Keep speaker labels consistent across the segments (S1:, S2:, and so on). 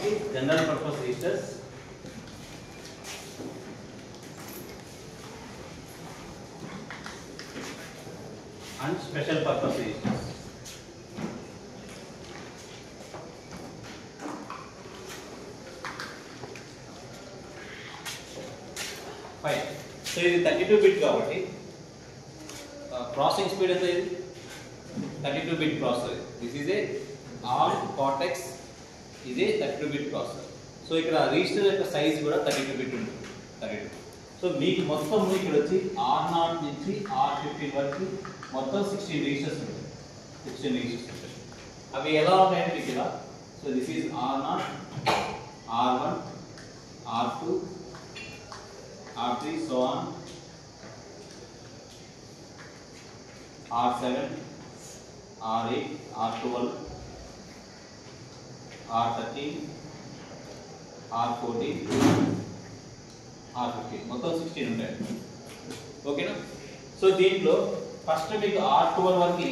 S1: మనకి general purpose registers, and special purpose registers. Fine. So ఇది 32 bit కాబట్టి processing speed ఎంత ఇది 32 bit processor. This is a ARM Cortex, ఇది 32 bit processor. So ఇక్కడ register యొక్క సైజ్ కూడా 32 బిట్ ఉంటుంది. 32. సో మీకు మొత్తం ఇక్కడ వచ్చి R0 నుంచి R15 వరకు మొత్తం 16 రిజిస్టర్స్ ఉంటాయి. 16 రిజిస్టర్స్ ఉంటాయి. అవి ఎలా ఉంటాయంటే మీకు ఇలా. So this is R0, R1, R2, R3, so on, R7, R8, R12, R13, R14, R15 మొత్తం 16 ఉంటాయి. ఓకేనా? సో దీంట్లో ఫస్ట్ మీకు R12 వరకు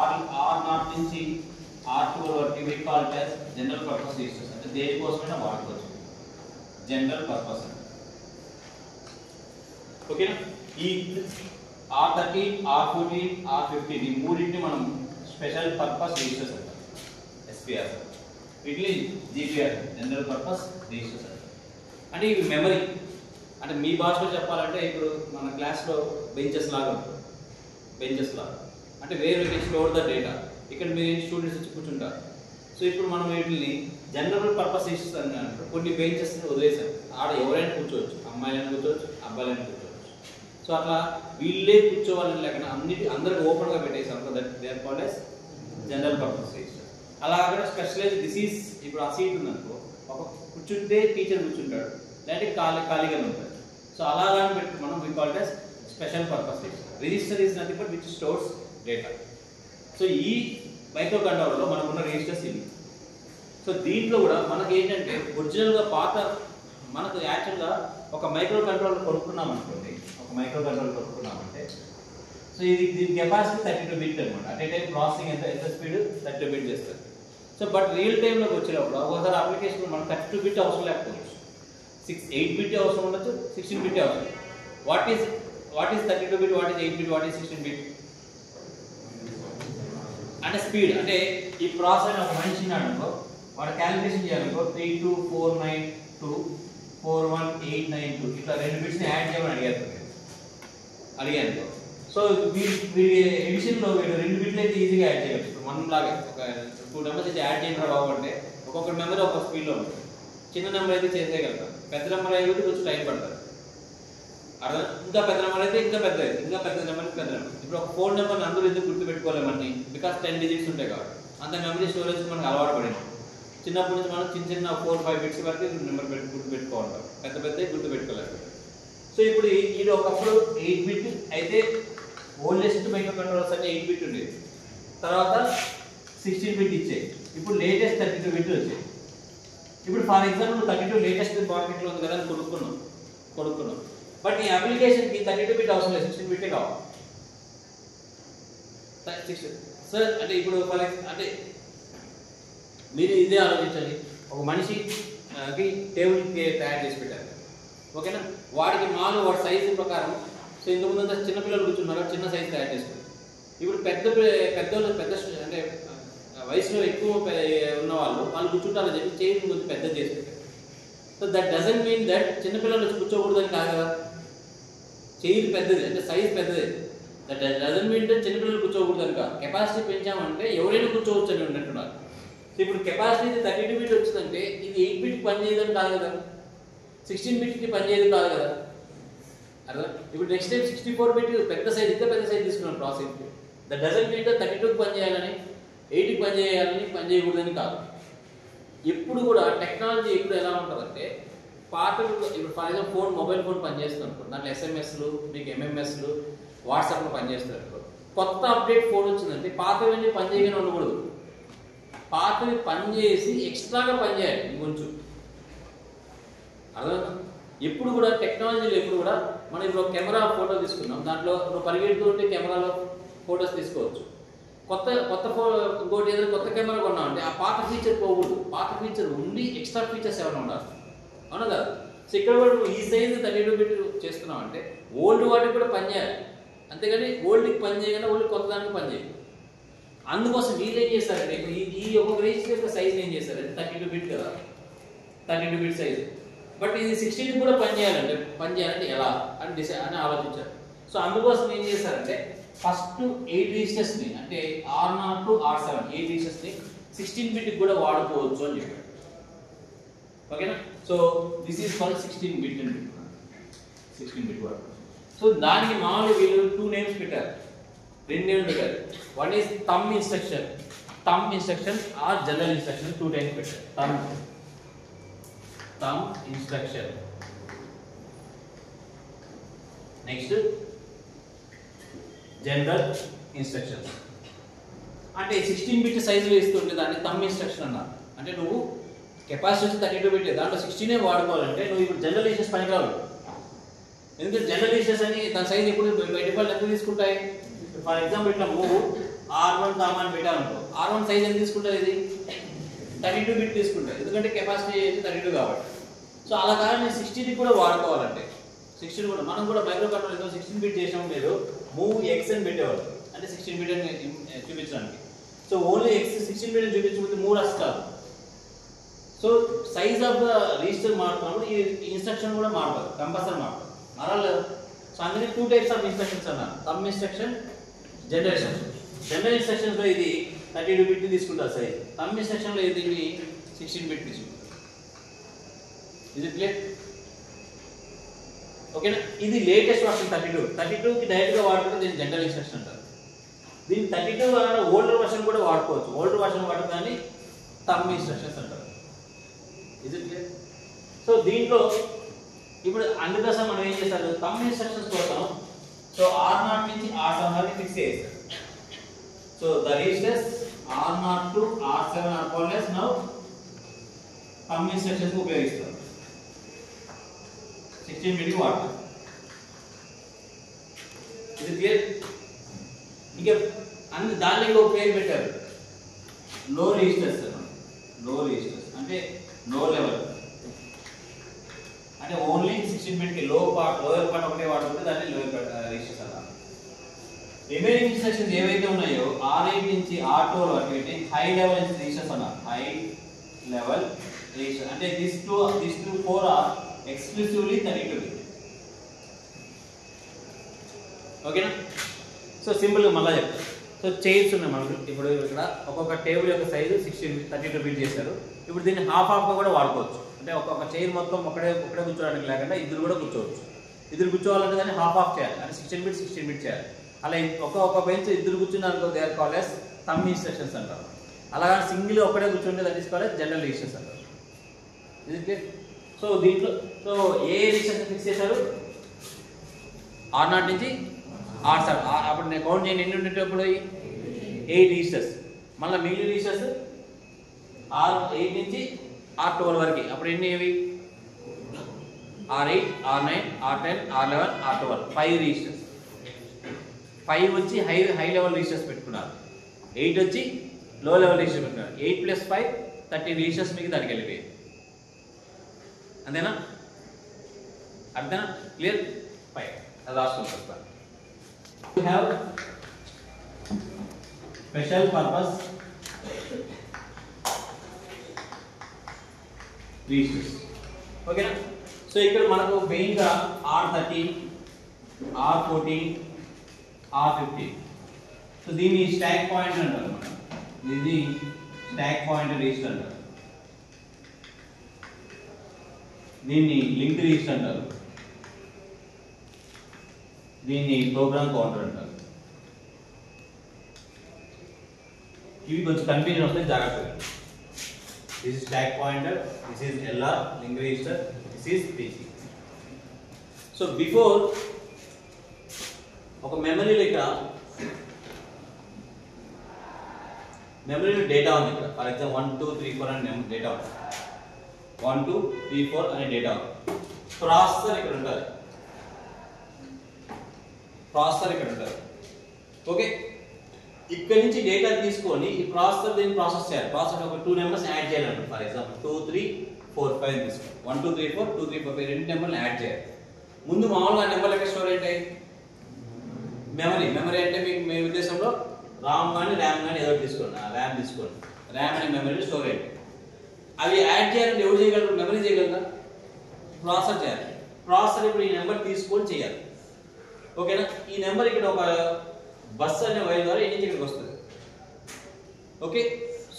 S1: R0 నుంచి R12 వరకు we call it as general purpose registers. అంటే దేనికోసమైనా వాడుకోవచ్చు, జనరల్ పర్పస్. ఓకేనా? ఈ R13, R14, R15 ఈ మూడింటిని మనం స్పెషల్ పర్పస్ రిజిస్టర్స్ అంటాం, SPR. వీటిని GPR, జనరల్ పర్పస్ రిజిస్టర్స్ అంటాం. అంటే ఇవి మెమరీ, అంటే మీ భాషలో చెప్పాలంటే ఇప్పుడు మన క్లాస్లో బెంచెస్ లాగా ఉంటుంది. బెంచెస్ లాగా అంటే వేరే స్టోర్ ద డేటా. ఇక్కడ మీరు స్టూడెంట్స్ వచ్చి కూర్చుంటారు. సో ఇప్పుడు మనం వీటిని జనరల్ పర్పస్ రిజిస్టర్స్ అని అంటారు. కొన్ని బెంచెస్ని వదిలేసాం, ఆడ ఎవరైనా కూర్చోవచ్చు, అమ్మాయిలైనా కూర్చోవచ్చు, అబ్బాయిలైనా కూర్చోవచ్చు. సో అట్లా వీళ్ళే కూర్చోవాలని లేకుండా అందరికి ఓపెన్గా పెట్టేసాం. They are called as general purpose register. అలాగే స్పెషలైజ్ డిసీజ్. ఇప్పుడు ఆ సీట్ ఉందనుకో, ఒక కూర్చుంటే టీచర్ కూర్చుంటాడు, లేదంటే ఖాళీగా ఉంటాడు. సో అలాగని పెట్టి మనం we called as special purpose register. Register is nothing but which stores data. So ఈ మైక్రో కంట్రోలర్లో మనకున్న రిజిస్టర్స్ ఇవి. సో దీంట్లో కూడా మనకి ఏంటంటే ఒరిజినల్గా మనకు యాక్చువల్గా ఒక మైక్రో కంట్రోలర్ కొనుక్కున్నాం అనుకోండి, ఒక మైక్రో కంట్రోలర్ కొనుక్కున్నామంటే సో దీని కెపాసిటీ 32 బిట్ అనమాట. అట్ ఏ టైం ప్రాసెసింగ్ ఎంత స్పీడ్ 32 బిట్ చేస్తారు. సో బట్ రియల్ టైంలోకి వచ్చినప్పుడు ఒకసారి అప్లికేషన్ మనకు 32 బిట్ అవసరం లేకపోవచ్చు, 8 బిట్ అవసరం ఉండొచ్చు, 16 బిట్ అవసరం. What is 32 bit, what is 8 bit, what is 16 bit అంటే స్పీడ్. అంటే ఈ ప్రాసెస్ ఒక మనిషి అనుకో, వాడు క్యాలిక్యులేషన్ చేయాలనుకో 32492 41892 ఇట్లా 2 బిట్స్ని యాడ్ చేయమని అడిగాను. సో వీడి ఎడిషన్లో వీడు 2 బిట్లు అయితే ఈజీగా యాడ్ చేయవచ్చు. ఇప్పుడు మనం లాగా ఒక 2 నెంబర్స్ అయితే యాడ్ చేయడం బాగుంటే ఒక్కొక్క నెంబర్ ఒక స్పీడ్లో ఉంటుంది. చిన్న నెంబర్ అయితే చేసేయగలుగుతాం, పెద్ద నెంబర్ అయితే కొంచెం టైం పడుతుంది. ఇంకా పెద్ద నెంబర్ అయితే ఇంకా పెద్ద నెంబర్ పెద్ద నెంబర్. ఇప్పుడు ఒక 4 నెంబర్ని అందరూ ఎందుకు గుర్తుపెట్టుకోలేమని, బికాస్ 10 డిజిట్స్ ఉంటాయి కాబట్టి అంత మెమరీ స్టోరేజ్ మనకు అలవాటు పడింది. చిన్నప్పటి నుంచి మనం చిన్న 4-5 బిట్స్ వరకు నెంబర్ గుర్తుపెట్టుకోవాలి, పెద్దవి గుర్తుపెట్టుకోలేదు. సో ఇప్పుడు ఇది ఒకప్పుడు 8 బిట్ అయితే ఓల్డెస్ట్ మైక్రో కంట్రోలర్స్ అన్ని 8 బిట్ ఉండేది, తర్వాత 16 బిట్ ఇచ్చాయి. ఇప్పుడు లేటెస్ట్ 32 బిట్ వచ్చాయి. ఇప్పుడు ఫర్ ఎగ్జాంపుల్ 32 లేటెస్ట్ మార్కెట్లో ఉంది కదా అని కొనుక్కున్నాం. బట్ ఈ అప్లికేషన్కి 32 బిట్ అవసరం లేదు, 16 బిట్టే కావాలి. సార్ అంటే ఇప్పుడు అంటే మీరు ఇదే ఆలోచించండి. ఒక మనిషికి టేబుల్ తయారు చేసి పెట్టారు, ఓకేనా? వాడి సైజు ప్రకారం. సో ఇంతకుముందు చిన్నపిల్లలు కూర్చున్నారు, చిన్న సైజు తయారు చేసుకుంటారు. ఇప్పుడు పెద్దోళ్ళు అంటే వయసులో ఎక్కువ ఉన్న వాళ్ళు కూర్చుంటారని చెప్పి చైర్ కొంచెం పెద్దది చేసి పెట్టారు. So that doesn't mean that చిన్నపిల్లలు వచ్చి కూర్చోకూడదని కాదు కదా. చైర్ పెద్దది అంటే సైజ్ పెద్దది, దట్ డజంట్ మీన్ దట్ చిన్నపిల్లలు కూర్చోకూడదని కాదు. కెపాసిటీ పెంచామంటే ఎవరైనా కూర్చోవచ్చు అని ఉన్నట్టున్నారు. సో ఇప్పుడు కెపాసిటీ 32 బిట్ వచ్చిందంటే ఇది 8 బిట్కి పనిచేయదని కాదు కదా, 16 బిట్కి పనిచేయదు కాదు కదా. అర్థం? ఇప్పుడు నెక్స్ట్ టైం 64 బిట్ పెద్ద సైజ్, ఇంకా పెద్ద సైజ్ తీసుకున్నాం ప్రాసెస్కి. దట్ డజంట్ మీన్ దట్ 32కి పనిచేయాలని, 8కి పనిచేయకూడదని కాదు. ఎప్పుడు కూడా టెక్నాలజీ ఎప్పుడు ఎలా ఉంటుందంటే ఇప్పుడు ఫర్ ఎగ్జాంపుల్ మొబైల్ ఫోన్ పనిచేస్తుంది అనుకో, దాంట్లో ఎస్ఎంఎస్లు, మీకు ఎంఎంఎస్లు, వాట్సాప్లో పనిచేస్తారు అనుకో. కొత్త అప్డేట్ ఫోన్ వచ్చిందంటే పాతవన్నీ పనిచేయగానే ఉండకూడదు, పాతవి పనిచేసి ఎక్స్ట్రాగా పనిచేయాలి ఇంకొంచెం. అర్థం? ఎప్పుడు కూడా టెక్నాలజీలో ఎప్పుడు కూడా మనం ఇప్పుడు కెమెరా ఫోటో తీసుకున్నాం, దాంట్లో నువ్వు పరిగెడుతూ ఉంటే కెమెరాలో ఫొటోస్ తీసుకోవచ్చు.
S2: కొత్త ఫోన్ ఇంకోటి ఏదైనా కొత్త కెమెరా కొన్నాం అంటే ఆ పాత ఫీచర్ పోకూడదు, పాత ఫీచర్ ఉండి ఎక్స్ట్రా ఫీచర్స్ ఏమైనా ఉండాలి, అవునా కదా. సో ఇక్కడ కూడా ఈ సైజు 32 బిట్ చేస్తున్నాం అంటే ఓల్డ్ వాటికి కూడా పనిచేయాలి, అంతేగాని ఓల్డ్కి పని చేయగానే ఓల్డ్ కొత్త దానికి పని చేయాలి. అందుకోసం వీళ్ళు ఏం చేస్తారంటే ఇప్పుడు ఈ ఒక్కొక్క రిజిస్టర్ యొక్క సైజ్ ఏం చేస్తారంటే 32 బిట్ కదా, 32 బిట్ సైజు, బట్ ఇది 16 కూడా పని చేయాలంటే ఎలా అని ఆలోచించారు. సో అందుకోసం ఏం చేస్తారంటే ఫస్ట్ 8 రిజిస్టర్స్ని అంటే R0 to R7 8 రిజిస్టర్స్ని 16 బిట్ కూడా వాడుకోవచ్చు అని చెప్పారు. ఓకేనా. So this is for 16 bit అని చెప్పారు, 16 బిట్ వాడు. సో దానికి మామూలుగా వీళ్ళు 2 నేమ్స్ పెట్టారు, 2 నేమ్స్ పెట్టారు. One is thumb instruction or general instruction, 2 times పెట్టారు. Thumb instruction, next general instructions. అంటే 16 బిట్ సైజులో ఇస్తుంటే దాన్ని థంబ్ ఇన్స్ట్రక్షన్ అన్నారు. అంటే నువ్వు కెపాసిటీ 32 బిట్ దాంట్లో 16 వాడుకోవాలంటే నువ్వు ఇప్పుడు జనరల్ ఇన్స్ట్రక్షన్ పనికిరావు, ఎందుకంటే జనరల్ ఇన్స్ట్రక్షన్ అని దాని సైజ్ ఎప్పుడు బై డిఫాల్ట్ ఎంత తీసుకుంటాయి. ఫర్ ఎగ్జాంపుల్ ఇట్లా మూవ్ R1 కామన్ పెట్టాలనుకో, R1 సైజ్ ఎంత తీసుకుంటుంది, ఇది 32 బిట్ తీసుకుంటుంది, ఎందుకంటే కెపాసిటీ 32 కాబట్టి. సో అలా కాదని 16 కూడా వాడుకోవాలంటే 16 కూడా మనం కూడా మైక్రో కంట్రోలర్ 16 బిట్ చేసాము, లేదు మూవ్ ఎక్స్ అని పెట్టేవాళ్ళు, అంటే 16 బిట్ అని చూపించడానికి. సో ఓన్లీ ఎక్స్ 16 బిట్ అని చూపించకపోతే మూవ్ రాస్తారు. So size of the register మారుతున్నప్పుడు ఈ ఇన్స్ట్రక్షన్ కూడా మారుతుంది, కంపల్సరీ మారుతుంది, మారాలి. సో అందుకే 2 టైప్స్ ఆఫ్ ఇన్స్ట్రక్షన్స్ అన్నారు, thumb instruction, general instruction. General ఇన్స్ట్రక్షన్లో ఇది 32 బిట్ తీసుకుంటారు సైజ్, థంబ్ ఇన్స్ట్రక్షన్లో ఇది 16 బిట్ తీసుకుంటారు. ఇది క్లియర్, ఓకేనా. ఇది లేటెస్ట్ వర్షన్ 32కి డైరెక్ట్గా వాడుకుంటే దీన్ని జనరల్ ఇన్స్ట్రక్షన్ అంటారు. దీన్ని 32 వల్ల ఓల్డర్ వర్షన్ కూడా వాడుకోవచ్చు, ఓల్డర్ వర్షన్ వాడుకొని థంబ్ ఇన్స్ట్రక్షన్స్ అంటారు. ఇది క్లియర్. సో దీంట్లో ఇప్పుడు అందుకోసం మనం ఏం చేస్తారు, థంబ్ ఇన్స్ట్రక్షన్స్ కోసం సో R0 నుంచి R7 వరకు ఫిక్స్ చేస్తారు. So the registers R0 to R7 are called as now thumb instructions ఉపయోగిస్తారు, 16 బిట్ వాడతారు. ఇది క్లియర్. ఇక అన్ని దానికి ఒక పేరు పెట్టారు, లో రిజిస్టర్స్. లో రిజిస్టర్స్ అంటే నో లెవెల్, అంటే ఓన్లీ 16 బిట్ కి లోయర్ పార్ట్ ఒకటే వాడుకుంటే దాన్ని లోయర్ రిజిస్టర్స్ అన్నారు. రిమైనింగ్ ఇన్స్ట్రక్షన్స్ ఏవైతే ఉన్నాయో R8 నుంచి R12 వరకు అయితే హై లెవెల్ రిజిస్టర్స్ అన్నారు, హై లెవెల్ రిజిస్టర్. అంటే these two 4 are exclusively 32 bit. ఓకేనా. సో సింపుల్గా మళ్ళీ చెప్తాను. సో చైర్స్ ఉన్నాయి మనకు, ఇప్పుడు ఇక్కడ ఒక్కొక్క టేబుల్ యొక్క సైజు 32 బిట్ చేశారు. ఇప్పుడు దీన్ని హాఫ్గా కూడా వాడుకోవచ్చు, అంటే ఒక్కొక్క చైర్ మొత్తం ఒకడే కూర్చోడానికి లేకుండా ఇద్దరు కూడా కూర్చోవచ్చు. ఇద్దరు కూర్చోవాలంటే దాన్ని హాఫ్ చేయాలి, అంటే 16 బిట్ చేయాలి. అలా ఒక్కొక్క బెంచ్ ఇద్దరు కూర్చున్నారు, they are called as thumb instructions అంటారు. అలాగా సింగిల్ ఒక్కడే కూర్చుంటే that is called as general registers అంటారు. ఇది క్లియర్. సో దీంట్లో సో ఏ రిజిస్టర్స్ ఫిక్స్ చేశారు, R0 నుంచి R7. అప్పుడు నేను కౌంట్ చేయను ఎన్ని ఉండేటప్పుడు 8 రిజిస్టర్స్. మళ్ళీ మిగిలిన రిజిస్టర్స్ R8 నుంచి R12 వరకు, అప్పుడు ఎన్ని ఏవి R8, R9, R10, R11, R12 5 registers. 5 వచ్చి హై లెవెల్ రిజిస్టర్స్ పెట్టుకున్నారు, 8 వచ్చి లో లెవెల్ రిజిస్టర్ పెట్టుకున్నారు. 8 + 5 30 రిజిస్టర్స్ మీకు దానికి వెళ్ళిపోయాయి. అంతేనా, అర్థనా, క్లియర్. 5 అది రాసుకుంటారు. We have special purpose registers. ఓకేనా. సో ఇక్కడ మనకు మెయిన్గా R13, R14, R15. సో దీన్ని స్టాక్ పాయింటర్ అంటారు, దీన్ని స్టాక్ పాయింటర్ రిజిస్టర్ అంటారు, దీన్ని లింక్ రిజిస్టర్ అంటారు, దీన్ని ప్రోగ్రామ్ కౌంటర్ అంటారు. ఇవి కొంచెం కన్ఫ్యూజన్ వస్తే జాగ్రత్తగా. This is stack pointer, this is LR link register, this is PC. So before ఒక మెమరీలో ఇక్కడ మెమరీలో డేటా ఉంది, ఇక్కడ ఫర్ ఎగ్జాంపుల్ 1 2 3 4 అనే డేటా ఉంది, 1 2 3 4 అనే డేటా ఉంది. ప్రాసెసర్ ఇక్కడ ఉంటుంది, ప్రాసెసర్ ఇక్కడ ఉంటుంది. ఓకే. ఇక్కడ నుంచి డేటా తీసుకొని ఈ ప్రాసెసర్ దీన్ని ప్రాసెస్ చేయాలి. ప్రాసెసర్ ఒక 2 నెంబర్స్ యాడ్ చేయాలండి. ఫర్ ఎగ్జాంపుల్ 2 3 4 5 తీసుకో. 1 2 3 4 2 3 4 5 రెండు నెంబర్లు యాడ్ చేయాలి. ముందు మామూలుగా నెంబర్లు ఎక్కడ స్టోర్ అవుతాయి? మెమరీ అంటే మీకు మీ ఉద్దేశంలో రామ్ కానీ ర్యామ్ కానీ ఏదో తీసుకోండి. ర్యామ్ తీసుకోండి. ర్యామ్ అనే మెమరీలో స్టోర్ అవుతాయి. అవి యాడ్ చేయాలంటే ఎవరు చేయగలరు? మెమరీ చేయగలరా? ప్రాసెసర్ చేయాలి. ప్రాసెసర్ ఇప్పుడు ఈ నెంబర్ తీసుకొని చేయాలి. ఓకేనా? ఈ నెంబర్ ఇక్కడ ఒక బస్ అనే వైర్ ద్వారా ఎన్ని ఇక్కడికి వస్తుంది. ఓకే,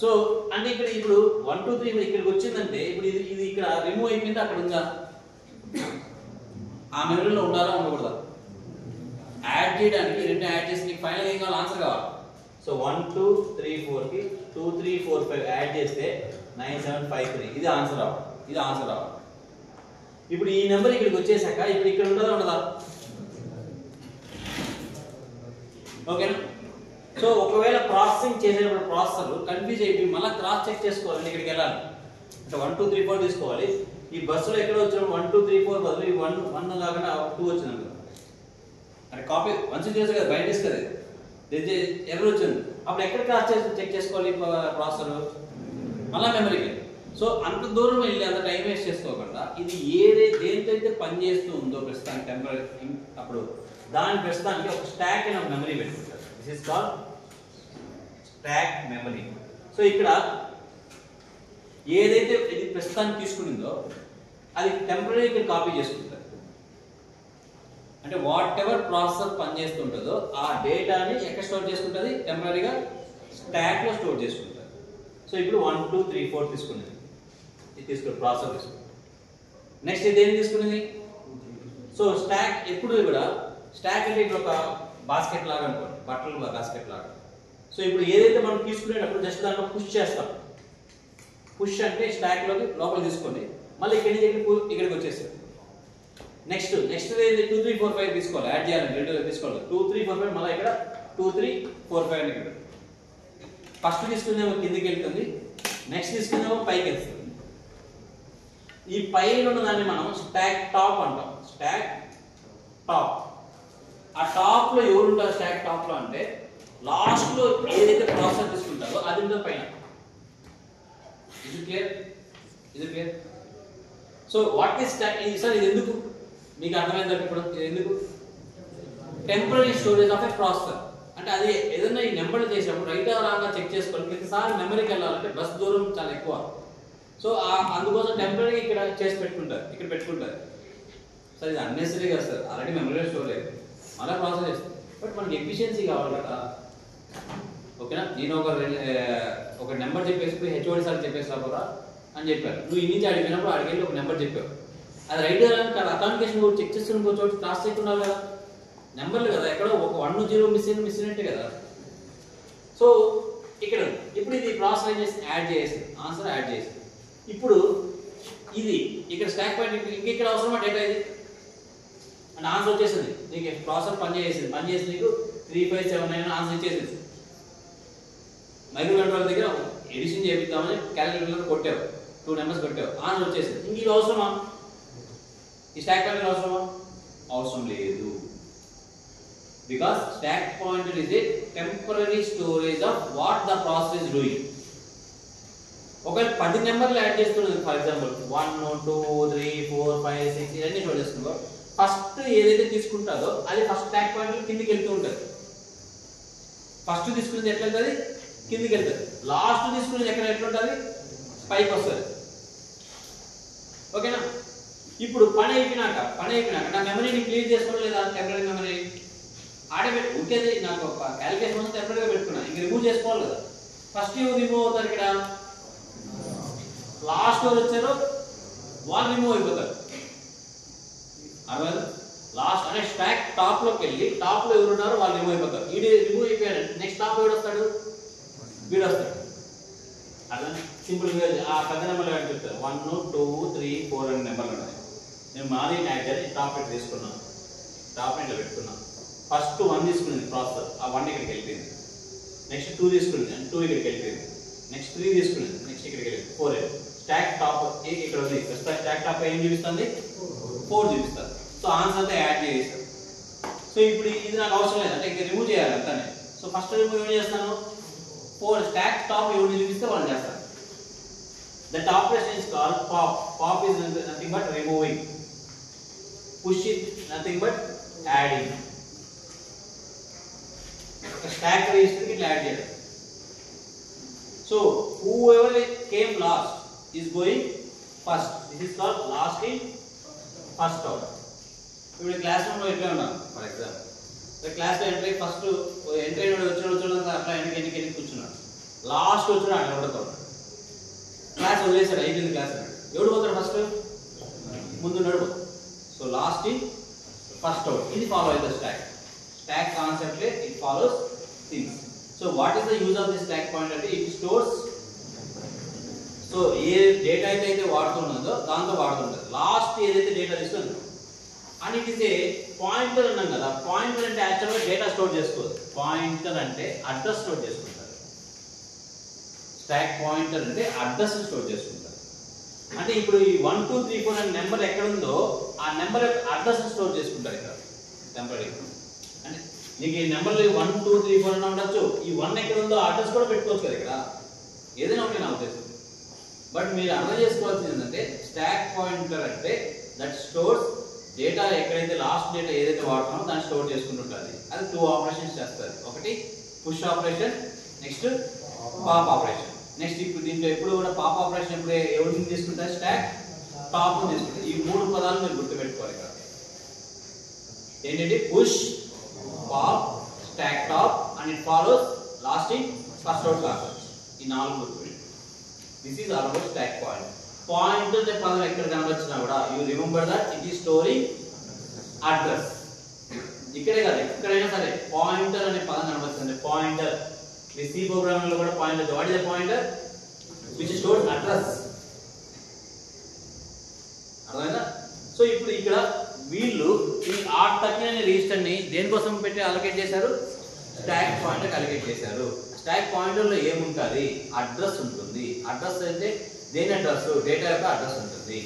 S2: సో అంటే ఇక్కడ ఇప్పుడు 1 2 3 ఇక్కడికి వచ్చిందంటే ఇప్పుడు ఇది ఇక్కడ రిమూవ్ అయిపోయింది. అక్కడ ఉందా? ఆ మెమరీలో ఉండాలా ఉండకూడదా? యాడ్ చేయడానికి రెండు యాడ్ చేసి నీకు ఫైనల్ ఏం కావాలి? ఆన్సర్ కావాలి. సో 1 2 3 4 కి 2 3 4 5 యాడ్ చేస్తే 9 7 5 3 ఇది ఆన్సర్ రావాలి. ఇది ఆన్సర్ రావాలి. ఇప్పుడు ఈ నెంబర్ ఇక్కడికి వచ్చేసాక ఇప్పుడు ఇక్కడ ఉంటుందా ఉండదా? ఓకేనా? సో ఒకవేళ ప్రాసెసింగ్ చేసేటప్పుడు ప్రాసెసర్ కన్ఫ్యూజ్ అయిపోయి మళ్ళీ క్రాస్ చెక్ చేసుకోవాలి. ఇక్కడికి వెళ్ళాలి అంటే 1 2 3 4 తీసుకోవాలి. ఈ బస్సులో ఎక్కడ వచ్చిన 1 2 3 4 బదులు 1 కాకుండా 2 వచ్చింది అంటే కాపీ వన్స్ చేసే కదా బయట కదా ఎర్రర్ వచ్చింది. అప్పుడు ఎక్కడ క్రాస్ చెక్ చేసుకోవాలి ప్రాసెసర్? మళ్ళీ మెమరీకి. సో అంత దూరం వెళ్ళి అంత టైం వేస్ట్ చేసుకోకుండా ఇది దేంతో అయితే పని చేస్తూ ఉందో ప్రస్తుతానికి టెంపరీ అప్పుడు దాని ప్రస్తుతానికి ఒక స్టాక్ అయిన మెమరీ పెట్టుకుంటారు. This is called stock memory. So ఇక్కడ ఏదైతే ఇది ప్రస్తుతానికి తీసుకునిందో అది టెంపరీగా కాపీ చేసుకుంటారు. అంటే వాట్ ఎవర్ ప్రాసెసర్ పనిచేస్తుంటుందో ఆ డేటాని ఎక్కడ స్టోర్ చేసుకుంటుంది? టెంపరీగా స్టాక్ లో స్టోర్ చేసుకుంటారు. సో ఇప్పుడు 1 2 3 4 తీసుకున్నది. ఇది తీసుకుని ప్రాసెసర్ తీసుకుంది. నెక్స్ట్ ఇది ఏం తీసుకున్నది? సో స్టాక్ ఎప్పుడు కూడా స్టాక్ అంటే ఇక్కడ ఒక బాస్కెట్ లాగా అనుకోండి, బట్టలు బాస్కెట్ లాగా. సో ఇప్పుడు ఏదైతే మనం తీసుకునేటప్పుడు జస్ట్ దాంట్లో పుష్ చేస్తాం. పుష్ అంటే స్టాక్ లోకి లోపల తీసుకోండి, మళ్ళీ ఇక్కడి నుంచి ఇక్కడికి వచ్చేస్తుంది. నెక్స్ట్ 2 3 4 5 తీసుకోవాలి. యాడ్ చేయాలి. రెండు తీసుకోవాలి. 2 3 4 5 మళ్ళీ ఇక్కడ 2 3 4 5 అని ఇక్కడ ఫస్ట్ తీసుకునేమో కిందికి వెళ్తుంది. నెక్స్ట్ తీసుకునేమో పైకి వెళ్తుంది. ఈ పైన ఉన్న దాన్ని మనం స్టాక్ టాప్ అంటాం. Stock top. ఆ టాప్ లో ఎవరు ఉంటారు? స్టాక్ టాప్ లో అంటే లాస్ట్ లో ఏదైతే ప్రాసెసర్ తీసుకుంటారో అది ఉంటుంది పైన. ఇది clear? So what is stock? Sir ఇది ఎందుకు మీకు అర్థమైందా? ఇప్పుడు ఇది ఎందుకు? Temporary storage of A processor. అంటే అది ఏదైనా ఈ నెంబర్ చేసినప్పుడు రైట్ రాంగా చెక్ చేసుకోవాలి. ప్రతిసారి మెమరీకి వెళ్ళాలంటే బస్ దూరం చాలా ఎక్కువ. సో అందుకోసం టెంపరీ ఇక్కడ చేసి పెట్టుకుంటారు, ఇక్కడ పెట్టుకుంటారు. సార్ ఇది అన్నెసరీ కదా సార్, ఆల్రెడీ మెమరీలో స్టోర్ అయ్యింది, మళ్ళీ ప్రాసెస్ చేస్తుంది. బట్ మనకి ఎఫిషియన్సీ కావాలి కదా. ఓకేనా? నేను ఒక నెంబర్ చెప్పేసి హెచ్ఓడి సార్ చెప్పేసా కూడా అని చెప్పారు. నువ్వు ఈ నుంచి అడిగినప్పుడు అడిగి ఒక నెంబర్ చెప్పావు. అది రైట్ కదా అథాంటికేషన్ కూడా చెక్ చేస్తున్న చోటు క్రాస్ చెక్ ఉండాలి కదా. నెంబర్లు కదా ఎక్కడో ఒక 1 0 మిస్ అయినట్టే కదా. సో ఇక్కడ ఇప్పుడు ఇది ప్రాసెస్ ఏం చేసి యాడ్ చేసి ఆన్సర్ యాడ్ చేసి ఇప్పుడు ఇది ఇక్కడ స్టాక్ పాయింట్ ఇంకెక్కడ అవసరమా డేటా ఇది అండ్ ఆన్సర్ వచ్చేసింది. నీకు ప్రాసెసర్ పని చేసి నీకు 3 5 7 9 ఆన్సర్ ఇచ్చేసింది. మైక్రో కంట్రోలర్ దగ్గర ఎడిషన్ చేపిద్దామని క్యాలిక్యులేటర్ కొట్టావు, 2 నెంబర్స్ కొట్టావు, ఆన్సర్ వచ్చేసింది. ఇంక ఇది అవసరమా? ఈ స్టాక్ పాయింటర్ అవసరమా? అవసరం లేదు. Because stack pointer is a temporary storage of what the process is doing. ఒకవేళ 10 నెంబర్లు యాడ్ చేస్తున్నది, ఫర్ ఎగ్జాంపుల్ 1 2 3 4 5 6 ఇవన్నీ స్టోర్ చేస్తుందో ఫస్ట్ ఏదైతే తీసుకుంటుందో అది ఫస్ట్ స్టాక్ పాయింటర్ కిందికి వెళ్తూ ఉంటుంది. ఫస్ట్ తీసుకునేది ఎట్లా వెళ్తుంది? కిందికి వెళ్తుంది. లాస్ట్ తీసుకునేది ఎక్కడ ఎట్లా ఉంటుంది? పైకి వస్తుంది. ఓకేనా? ఇప్పుడు పని అయిపోయినాక నా మెమరీని క్లియర్ చేసుకోవడం లేదా? టెంపరీ మెమరీ ఆటోమేటిక్ ఉంటేది. నాకు క్యాలిక్యులేషన్ అంతా టెంపరీగా పెట్టుకున్నా, ఇంక రిమూవ్ చేసుకోవాలి కదా. ఫస్ట్ రిమూవ్ అవుతారు. ఇక్కడ లాస్ట్ ఎవరు వచ్చారో వాళ్ళు రిమూవ్ అయిపోతారు. అర్థమైందా? లాస్ట్ అంటే స్టాక్ టాప్ లోకి వెళ్ళి టాప్ లో ఎవరు ఉన్నారో వాళ్ళు రిమూవ్ అయిపోతారు. వీడు రిమూవ్ అయిపోయారు. నెక్స్ట్ టాప్ ఎవడు వస్తాడు? వీడు వస్తాడు. అర్థం సింపుల్ గా ఆ 10 నెంబర్లు అని చెప్తారు. 1 2 3 4 అనే నెంబర్లు ఉన్నాయి. నేను మాది యాక్టర్ టాప్ ఇట్ తీసుకున్నాను, టాప్ ఇట్లా పెట్టుకున్నాను. ఫస్ట్ 1 తీసుకునేది ప్రాసెసర్, ఆ 1 ఇక్కడికి వెళ్ళిపోయింది. నెక్స్ట్ 2 తీసుకునేది, 2 ఇక్కడికి వెళ్ళిపోయింది. నెక్స్ట్ 3 తీసుకునేది, నెక్స్ట్ ఇక్కడికి వెళ్ళింది. 4 స్టాక్ టాప్ ఇక్కడ ఉంది. స్టాక్ టాప్ ఏం చూపిస్తుంది? 4 చూపిస్తుంది. సో ఆన్సర్ అంతా యాడ్ చేస్తారు. సో ఇప్పుడు ఇది నాకు అవసరం లేదు అంటే ఇంకా రిమూవ్ చేయాలి అంతానే. సో సో ఫస్ట్ ఏం చేస్తాను, 4 స్టాక్ టాప్ ఎవరు నిలిపిస్తే వాళ్ళు చేస్తారు. That operation is called pop. Pop is nothing but removing. Push it nothing but adding. ఒక స్టాక్ రిజిస్టర్ కి యాడ్ చేయడం. So whoever came last is going first. This is called last in first out. ఇప్పుడు class room లో ఎట్లా ఉన్నాం for example, class లో entry first entry వచ్చాడు అట్లా ఎన్నికి కూర్చున్నాడు, లాస్ట్ వచ్చినా అట్లా పడుకోడు, క్లాస్ వదిలేసాడు, అయిపోయింది క్లాస్ అన్నాడు. ఎవడు పోతాడు ఫస్ట్? ముందు నడుపు. So last in first out. ఇది ఫాలో అవుతుంది stack. Stack concept it follows things. So what is the use of the stack point అంటే ఇట్ స్టోర్స్. సో ఏ డేటా అయితే వాడుతున్నదో దాంతో వాడుతుంటుంది. లాస్ట్ ఏదైతే డేటా తీసుకుందో and it is a pointer అన్నాం కదా. పాయింటర్ అంటే యాక్చువల్గా డేటా స్టోర్ చేసుకోదు. పాయింటర్ అంటే అడ్రస్ స్టోర్ చేసుకుంటారు. స్టాక్ పాయింటర్ అంటే అడ్రస్ స్టోర్ చేసుకుంటారు. అంటే ఇప్పుడు ఈ 1 2 3 4 అనే నెంబర్ ఎక్కడ ఉందో ఆ నెంబర్ యొక్క అడ్రస్ స్టోర్ చేసుకుంటారు ఇక్కడ టెంపరీ. అంటే నీకు ఈ నెంబర్లు 1 2 3 4 అని ఉండొచ్చు. ఈ 1 ఎక్కడ ఉందో అడ్రస్ కూడా పెట్టుకోవచ్చు కదా ఇక్కడ, ఏదైనా ఒకటి నా ఉద్దేశం. బట్ మీరు అర్థం చేసుకోవాల్సింది ఏంటంటే స్టాక్ పాయింటర్ అంటే దట్ స్టోర్స్ డేటా. ఎక్కడైతే లాస్ట్ డేటా ఏదైతే వాడుతున్నామో దాన్ని స్టోర్ చేసుకుంటుంటుంది. అది 2 ఆపరేషన్స్ చేస్తుంది. ఒకటి push operation, next pop operation. Next ఇప్పుడు దీంట్లో ఎప్పుడు కూడా పాప్ ఆపరేషన్ ఎప్పుడు ఎవరిని తీసుకుంటారు? స్టాక్ టాప్ తీసుకుంటారు. ఈ 3 పదాలు మీరు గుర్తుపెట్టుకోవాలి ఇక్కడ. ఏంటంటే push, pop, stock top and it follows last in first out classes. ఈ 4 గుర్తుపెట్టుకోండి. This is all about stock point. Pointer అనే పదం ఎక్కడ కనబచ్చినా కూడా you remember that it is storing address. ఇక్కడే కాదు ఎక్కడైనా సరే పాయింటర్ అనే పదం కనబడుతుంది. పాయింటర్ మీ సి ప్రోగ్రామింగ్ లో కూడా pointer. What is the pointer? Which stores address. అర్థమైందా? సో ఇప్పుడు ఇక్కడ వీళ్ళు ఈ R13 అనే రిజిస్టర్ ని దేనికోసం పెట్టి అలొకేట్ చేశారు? స్టాక్ పాయింటర్ అలొకేట్ చేశారు. స్టాక్ పాయింటర్ లో ఏముంటుంది? అడ్రస్ ఉంటుంది. అడ్రస్ అంటే దేని అడ్రస్? డేటా యొక్క అడ్రస్ ఉంటుంది.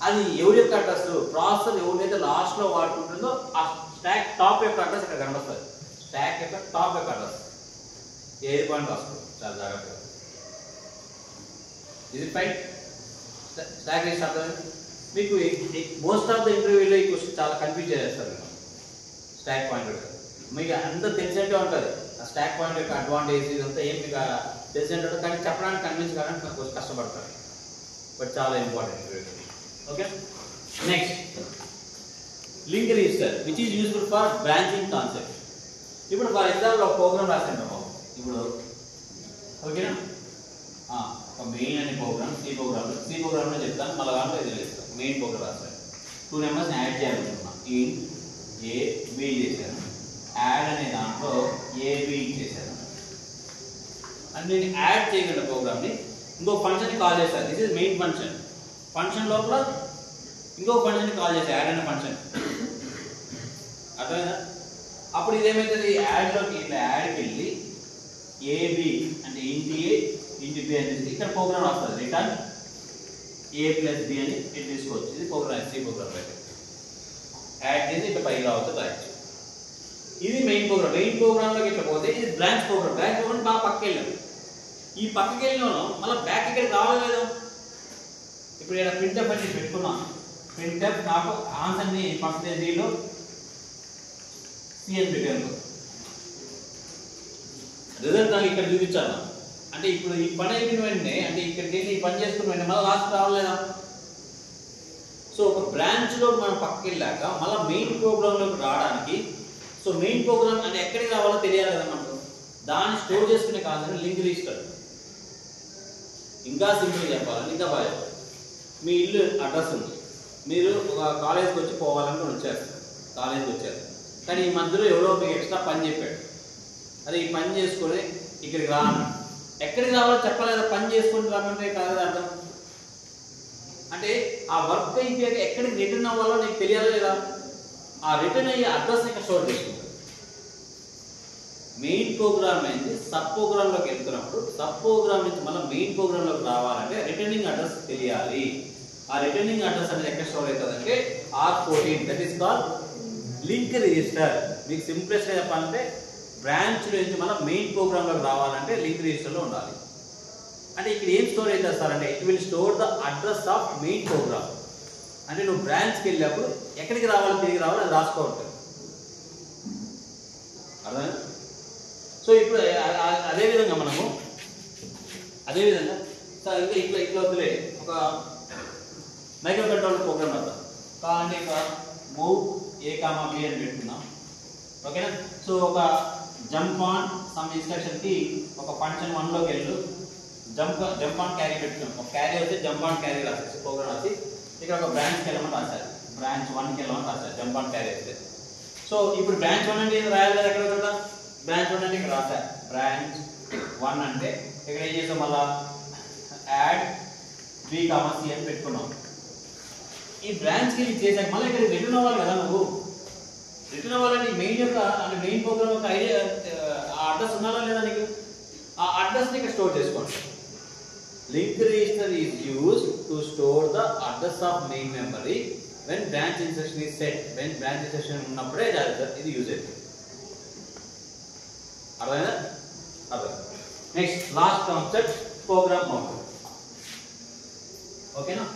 S2: అది ఎవరి యొక్క అడ్రస్? ప్రాసెసర్ ఎవరైతే లాస్ట్ లో వాడుకుంటుందో ఆ స్టాక్ టాప్ యొక్క అడ్రస్ ఇక్కడ కనబడుతుంది. స్టాక్ యొక్క టాప్ యొక్క అడ్రస్ ఏది పాయింట్ రాసుకో చాలా జాగ్రత్తగా. ఇది ఫైట్ స్టాక్ రిజిస్టర్ అర్థమైంది మీకు. మోస్ట్ ఆఫ్ ద ఇంటర్వ్యూలో ఈ క్వశ్చన్ చాలా కన్ఫ్యూజ్ చేస్తారు. స్టాక్ పాయింటర్ మీకు అంతా తెలిసినట్టే ఉంటుంది. ఆ స్టాక్ పాయింట్ యొక్క అడ్వాంటేజ్ ఇదంతా ఏం మీకు తెలిసినట్టు, కానీ చెప్పడానికి కన్విన్స్ కావడానికి కొంచెం కష్టపడతారు. బట్ చాలా important. Okay, next link register which is useful for branching concept. ఇప్పుడు ఫర్ ఎగ్జాంపుల్ ఒక ప్రోగ్రామ్ రాసాను ఇప్పుడు. ఓకేనా, ఒక మెయిన్ అనే ప్రోగ్రామ్ సి ప్రోగ్రామ్లో చెప్తాను. మళ్ళీ దాంట్లో ఇది చేస్తాను. మెయిన్ ప్రోగ్రామ్ రాశాను. 2 నెంబర్స్ యాడ్ చేయాలనుకున్నా. ఇన్ ఏ బి చేశాను. యాడ్ అనే దాంట్లో ఏబి చేశాను. అండ్ నేను యాడ్ చేయగల ప్రోగ్రామ్ని ఇంకో ఫంక్షన్ని కాల్ చేశాను. This is main function. Function లోపల ఇంకో ఫంక్షన్ని కాల్ చేశాను, యాడ్ అనే ఫంక్షన్. అర్థమైందా? అప్పుడు ఇదేమవుతుంది? యాడ్లోకి ఇట్లా యాడ్కి వెళ్ళి ఏబి అంటే ఇంటి ఏ ఇంటి బి అని ఇక్కడ ప్రోగ్రామ్ వస్తుంది. రిటర్న్ ఏ ప్లస్ బి అని ఇటు తీసుకోవచ్చు. ఇది ప్రోగ్రామ్ సి ప్రోగ్రామ్ యాడ్ చేసి ఇట్లా పైకి రావచ్చు రాయొచ్చు. ఇది మెయిన్ ప్రోగ్రామ్. మెయిన్ ప్రోగ్రామ్లోకి ఇట్లా పోతే ఇది బ్రాంచ్ ప్రోగ్రామ్. బ్రాంచ్ ప్రోగ్రామ్ బాగా పక్కకి వెళ్ళాం. ఈ పక్కకి వెళ్ళిన మళ్ళీ బ్యాక్ ఇక్కడికి రావాలి లేదా? ఇప్పుడు ఇక్కడ ప్రింట్ఎఫ్ అని పెట్టుకున్నాం. ప్రింట్ఎఫ్ నాకు ఆన్సర్ని పర్సెంటేజ్లో సి అని పెట్టాను. రిజల్ట్ నాకు ఇక్కడ చూపించాను. అంటే ఇప్పుడు ఈ పని అయిపోయిన వెంటనే, అంటే ఇక్కడికి వెళ్ళి ఈ పని చేసుకున్న వెంటనే మళ్ళీ లాస్ట్ రావాలేదా? సో ఒక బ్రాంచ్లో మనం పక్కకి వెళ్ళాక మళ్ళీ మెయిన్ ప్రోగ్రాంలోకి రావడానికి, సో మెయిన్ ప్రోగ్రామ్ అంటే ఎక్కడికి రావాలో తెలియాలి కదా మనకు. దాన్ని స్టోర్ చేసుకునే కాన్సెప్ట్ లింక్ రిజిస్టర్. ఇంకా సింపుల్ చెప్పాలని ఇంకా బాగా చెప్పాలి. మీ ఇల్లు అడ్రస్ ఉంది. మీరు ఒక కాలేజ్కి వచ్చి పోవాలని వచ్చారు. కాలేజ్కి వచ్చారు, కానీ ఈ మధ్యలో ఎవరో మీకు ఎక్స్ట్రా పని చెప్పాడు. అదే ఈ పని చేసుకొని ఇక్కడికి రా. ఎక్కడికి రావాలో చెప్పలేదా? పని చేసుకొని రమ్మంటే కాదు అర్థం. అంటే ఆ వర్క్ అయిపోయాక ఎక్కడికి రిటర్న్ అవ్వాలో నీకు తెలియాలి లేదా? ఆ రిటర్న్ అయ్యే అడ్రస్ ఇక్కడ స్టోర్ చేసుకుంటారు. మెయిన్ ప్రోగ్రామ్ అయింది సబ్ ప్రోగ్రాంలోకి వెళ్తున్నప్పుడు సబ్ ప్రోగ్రామ్ నుంచి మళ్ళీ మెయిన్ ప్రోగ్రాంలోకి రావాలంటే రిటర్నింగ్ అడ్రస్ తెలియాలి. ఆ రిటర్నింగ్ అడ్రస్ అనేది ఎక్కడ స్టోర్ అవుతుందంటే R14. That is called link register. మీకు సింప్లెస్ట్ గా చెప్పాలంటే బ్రాంచ్ నుంచి మళ్ళీ మెయిన్ ప్రోగ్రామ్లోకి రావాలంటే లింక్ రిజిస్టర్లో ఉండాలి. అంటే ఇక్కడ ఏం స్టోర్ అయితే చేస్తారంటే it will store the address of main program. అంటే నువ్వు బ్రాంచ్కి వెళ్ళినప్పుడు ఎక్కడికి రావాలి తిరిగి రావాలి అది రాసుకోవాలి. అర్థమైనా? సో ఇప్పుడు అదేవిధంగా సార్ ఇంకా ఇట్లా వద్దులే ఒక మైక్రో కంట్రోల్ ప్రోగ్రామ్ వద్దాం కావాలంటే ఇక మూవ్ A, B అని పెట్టుకుందాం. ఓకేనా? సో ఒక జంప్ ఆన్ సమ్ ఇన్స్ట్రక్షన్కి ఒక ఫంక్షన్ 1లోకి వెళ్ళు జంప్ ఆన్ క్యారీ పెట్టుకున్నాం. ఒక క్యారీ వస్తే జంప్ ఆన్ క్యారీ రాసేసి ప్రోగ్రామ్ రాసి ఇక్కడ ఒక బ్రాంచ్కి వెళ్ళమని రాశారు. బ్రాంచ్ 1కి వెళ్ళమని రాశారు జంప్ ఆన్ క్యారీ వస్తే. సో ఇప్పుడు బ్రాంచ్ 1 అంటే రాయాలి కదా ఎక్కడ కదా బ్రాంచ్ 1 అంటే ఇక్కడ రాశారు. బ్రాంచ్ 1 అంటే ఇక్కడ ఏం చేసాం మళ్ళా యాడ్ B, C అని పెట్టుకున్నాం. ఈ బ్రాంచ్కి ఇది చేసాక మళ్ళీ ఇక్కడ రిటర్న్ అవ్వాలి కదా నువ్వు. రిటర్న్ అవ్వాలంటే మెయిన్ యొక్క అంటే మెయిన్ ప్రోగ్రామ్ యొక్క ఐడియా ఆ అడ్రస్ ఉన్నారా లేదా నీకు? ఆ అడ్రస్ని ఇక్కడ స్టోర్ చేసుకోండి. Link register is used to store the address of main memory when branch instruction is set. When branch instruction ఉన్నప్పుడే ఇది యూజ్ అవుతుంది. అర్థమైనా? అర్థం. Next last concept program counter. ఓకేనా?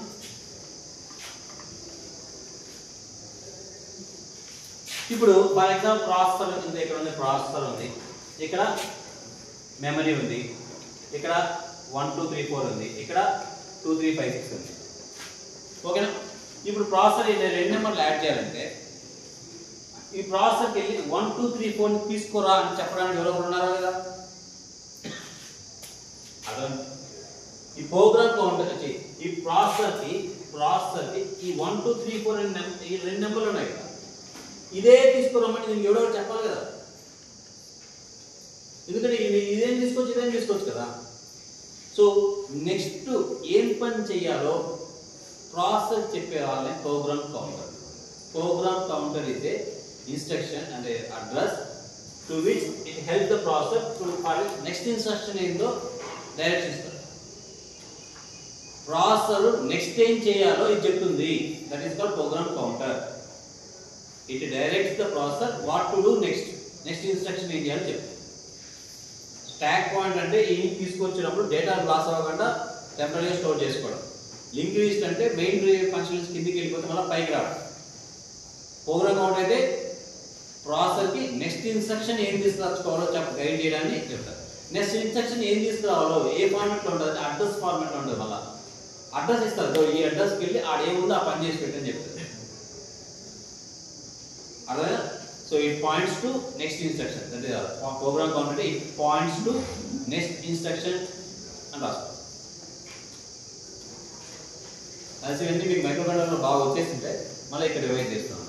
S2: ఇప్పుడు ఫర్ ఎగ్జాంపుల్ ప్రాసెసర్ ఉంది. ఇక్కడ ఉంది ప్రాసెసర్ ఉంది, ఇక్కడ మెమరీ ఉంది, ఇక్కడ 1 2 3 4 ఉంది, ఇక్కడ 2 3 5 6 ఉంది. ఓకేనా? ఇప్పుడు ప్రాసెసర్ ఈ రెండు నెంబర్లు యాడ్ చేయాలంటే ఈ ప్రాసెసర్కి వెళ్ళి 1 2 3 4 తీసుకోరా అని చెప్పడానికి ఎవరో ఉన్నారా లేదా? అర్థం? ఈ ప్రోగ్రామ్ కౌంటర్ వచ్చి ఈ ప్రాసెసర్కి ఈ 1 2 3 4 ఈ రెండు నెంబర్లు ఉన్నాయి కదా, ఇదే తీసుకురమ్మని నేను ఎవడో చెప్పాలి కదా. ఎందుకంటే ఇదేం తీసుకోవచ్చు కదా. సో నెక్స్ట్ ఏం పని చెయ్యాలో ప్రాసెసర్ చెప్పే వాళ్ళని program counter. Program counter is a instruction and address to which it help the processor to for next instruction ఏందో డైరెక్ట్ ఇస్తారు. ప్రాసెసర్ నెక్స్ట్ ఏం చేయాలో ఇది చెప్తుంది. That is called program counter. It directs the processor what to do next. Next instruction ఏం చేయాలో చెప్తుంది. Stock point అంటే ఈ తీసుకొచ్చినప్పుడు డేటా లాస్ అవ్వకుండా టెంపరరీగా స్టోర్ చేసుకోవడం. లింక్ లిస్ట్ అంటే మెయిన్ ఫంక్షన్స్ కిందికి వెళ్ళిపోతే మళ్ళీ పైకి రావడం. ప్రోగ్రామ్ కౌంటర్ అయితే ప్రాసెసర్కి నెక్స్ట్ ఇన్స్ట్రక్షన్ ఏం తీసుకురావాలో గైడ్ చేయడాన్ని చెప్తారు. నెక్స్ట్ ఇన్స్ట్రక్షన్ ఏం తీసుకురావాలో ఏ ఫార్మాట్లో ఉంటుంది, అడ్రస్ ఫార్మాట్లో ఉంటుంది. మళ్ళీ అడ్రస్ ఇస్తారు. ఈ అడ్రస్కి వెళ్ళి ఆడేముందో ఆ పని చేసి పెట్టని చెప్తారు. అర్థమైనా? So it points to next instruction. That is program counter. It points to next instruction అని రాసుకో. అది ఇవన్నీ మీకు మైక్రో కంట్రోలర్లో బాగా వచ్చేసింటే మళ్ళీ ఇక్కడ రివైజ్ చేస్తున్నాను.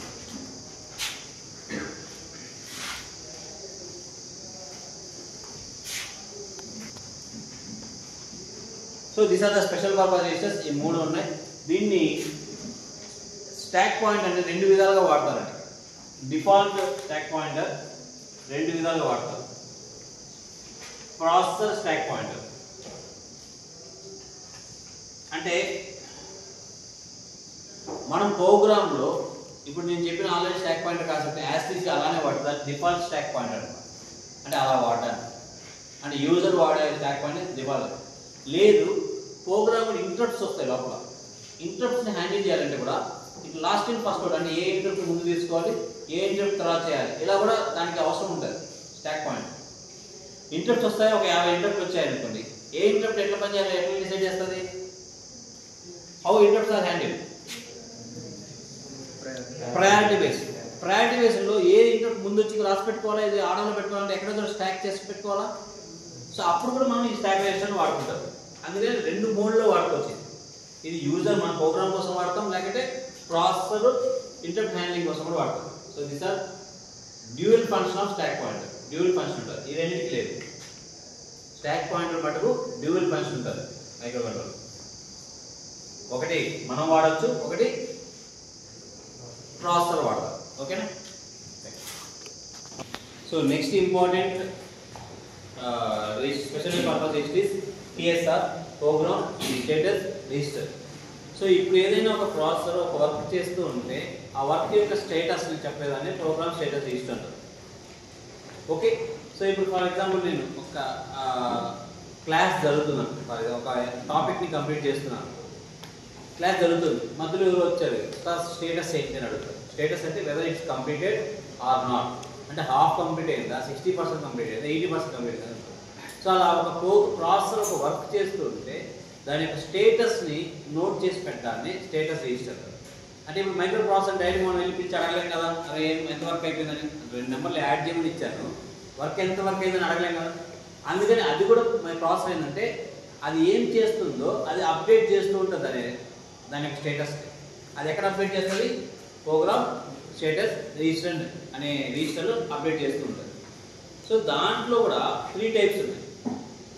S2: So these are the special purpose registers. ఈ మూడు ఉన్నాయి. దీన్ని స్టాక్ పాయింట్ అంటే రెండు విధాలుగా వాడతారండి. డిఫాల్ట్ స్టాక్ పాయింటర్ రెండు విధాలుగా వాడతారు. ప్రాసెసర్ స్టాక్ పాయింటర్ అంటే మనం ప్రోగ్రాంలో ఇప్పుడు నేను చెప్పిన ఆల్రెడీ స్టాక్ పాయింటర్ కాన్సెప్ట్ యాస్టీస్ అలానే వాడతారు. డిఫాల్ట్ స్టాక్ పాయింటర్ అనమాట. అంటే అలా వాడడానికి అంటే యూజర్ వాడే స్టాక్ పాయింటర్ డిఫాల్ట్. లేదు ప్రోగ్రామ్ ఇంటరప్ట్స్ వస్తాయి లోపల. ఇంటరప్ట్స్ని హ్యాండిల్ చేయాలంటే కూడా ఇట్లా లాస్ట్ ఇన్ ఫస్ట్ అవుట్ అంటే ఏ ఇంటరప్ట్ ముందు తీసుకోవాలి, ఏ ఇంటరప్ట్ తర్వాత చేయాలి, ఇలా కూడా దానికి అవసరం ఉంటుంది స్టాక్ పాయింట్. ఇంటరప్ట్స్ వస్తాయి, ఒక 50 ఇంటరప్ట్ వచ్చాయి అనుకోండి. ఏ ఇంటరప్ట్ ఎట్లా పని చేయాలి, ఎట్లా డిసైడ్ చేస్తుంది? How interrupts are handle? Priority base. Priority బేస్లో ఏ ఇంటరప్ట్ ముందు వచ్చి రాసి పెట్టుకోవాలా, ఇది ఆర్డర్లో పెట్టుకోవాలంటే ఎక్కడో స్టాక్ చేసి పెట్టుకోవాలా. సో అప్పుడు కూడా మనం ఈ స్టాక్ రిజిస్టర్ వాడుకుంటాం. అందుకని రెండు మోడ్లో వాడుకోవచ్చు. ఇది యూజర్ మన ప్రోగ్రామ్ కోసం వాడతాం, లేకపోతే ప్రాసెసర్ ఇంటరప్ట్ హ్యాండ్లింగ్ కోసం కూడా వాడతాం. So this are dual function of stack pointer. Dual function ఉంటుంది. ఈ రెండింటికి లేదు. స్టాక్ పాయింటర్ మటుకు డ్యూయల్ ఫంక్షన్ ఉంటుంది మైక్రో కంట్రోల్. ఒకటి మనం వాడచ్చు, ఒకటి ప్రాసెసర్ వాడతాం. ఓకేనా? So next important special purpose is PSR, program status register. సో ఇప్పుడు ఏదైనా ఒక ప్రాసెసర్ ఒక వర్క్ చేస్తూ ఉంటే ఆ వర్క్ యొక్క స్టేటస్ని చెప్పేదాన్ని ప్రోగ్రామ్ స్టేటస్ రిజిస్టర్ అంటారు. ఓకే, సో ఇప్పుడు ఫర్ ఎగ్జాంపుల్ నేను ఒక క్లాస్ జరుగుతున్నాను, ఒక టాపిక్ని కంప్లీట్ చేస్తున్నాను, క్లాస్ జరుగుతుంది, మధ్యలో ఎవరు వచ్చారు, స్టేటస్ ఏంటి అని అడుగుతారు. స్టేటస్ అంటే whether it's completed or not, అంటే హాఫ్ కంప్లీట్ అయిందా, 60% కంప్లీట్ అయిందా, 80% కంప్లీట్ అయిందా. సో అలా ఒక ప్రాసెసర్ ఒక వర్క్ చేస్తూ ఉంటే దాని యొక్క స్టేటస్ని నోట్ చేసి పెట్టడాన్ని స్టేటస్ రిజిస్టర్. అంటే ఇప్పుడు మైక్రో ప్రాసెసర్ డైరెక్ట్ మనం వెళ్ళి పిలిచి అడగలేం కదా, అరే ఎంత వర్క్ అయిపోయిందని, 2 నెంబర్లు యాడ్ చేయమని ఇచ్చాను, వర్క్ ఎంత వర్క్ అయిందని అడగలేం కదా. అందుకని అది కూడా మై ప్రాసెస్ ఏంటంటే అది ఏం చేస్తుందో అది అప్డేట్ చేస్తూ ఉంటుంది అనేది దాని యొక్క స్టేటస్. అది ఎక్కడ అప్డేట్ చేస్తుంది, ప్రోగ్రామ్ స్టేటస్ రిజిస్టర్ అనే రిజిస్టర్లో అప్డేట్ చేస్తూ ఉంటుంది. సో దాంట్లో కూడా 3 టైప్స్ ఉన్నాయి,